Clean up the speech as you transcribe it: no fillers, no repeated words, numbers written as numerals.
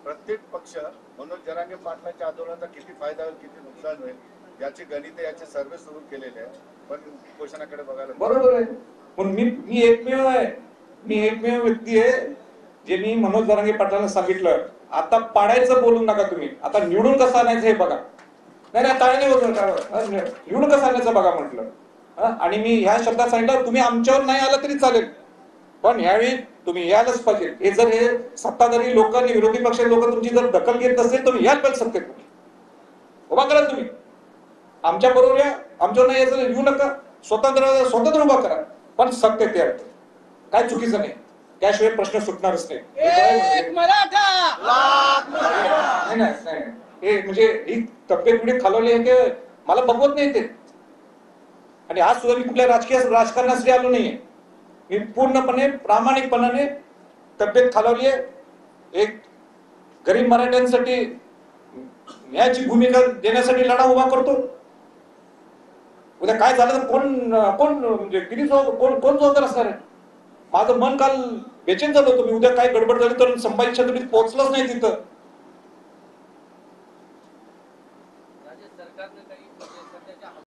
प्रत्येक पक्ष मनोज जरांगे पाटलांच्या आंदोलनाचा किती फायदा होईल किती नुकसान होईल याची गणित याचे सर्वे सुरू केलेले आहे, पण उपोषणाकडे बघायला बरोबर आहे. पण मी एकमेव आहे, मी एकमेव व्यक्ती आहे जे मी मनोज जरांगे पाटलांना सांगितलं आता पाडायचं बोलू नका तुम्ही, आता निवडून कसं आणायचं हे बघा. नाही टाळणे होत निवडून कसं आणायचं बघा म्हटलं. आणि मी ह्या शब्दात सांगितलं तुम्ही आमच्यावर नाही आलं तरी चालेल, पण ह्यावेळी तुम्ही यायलाच पाहिजे. हे जर हे सत्ताधारी लोकांनी विरोधी पक्षाचे लोक तुमची जर दखल घेत नसेल तर यायला पाहिजे सत्तेत. उभा करा तुम्ही आमच्या बरोबर या, आमच्यावर नाही यायचं येऊ नका, स्वतंत्र उभा करा, पण सत्तेत या. काय चुकीचं नाही, त्याशिवाय प्रश्न सुटणारच नाही. नाही हे म्हणजे ही तब्येत पिढी खालवली आहे की मला बघवत नाही ते. आणि आज सुद्धा मी कुठल्या राजकारणासाठी आलो नाहीये, मी पूर्णपणे प्रामाणिकपणाने तब्येत खालवली आहे. एक गरीब मराठ्यांसाठी न्यायाची भूमिका देण्यासाठी लढा उभा करतो. उद्या काय झालं तर कोण म्हणजे किती कोण जबाबदार असणार आहे. माझं मन काल बेचैन झालं होतं, मी उद्या काय गडबड झाली तर संभाजी छत्रपतीत पोहोचलंच नाही तिथं.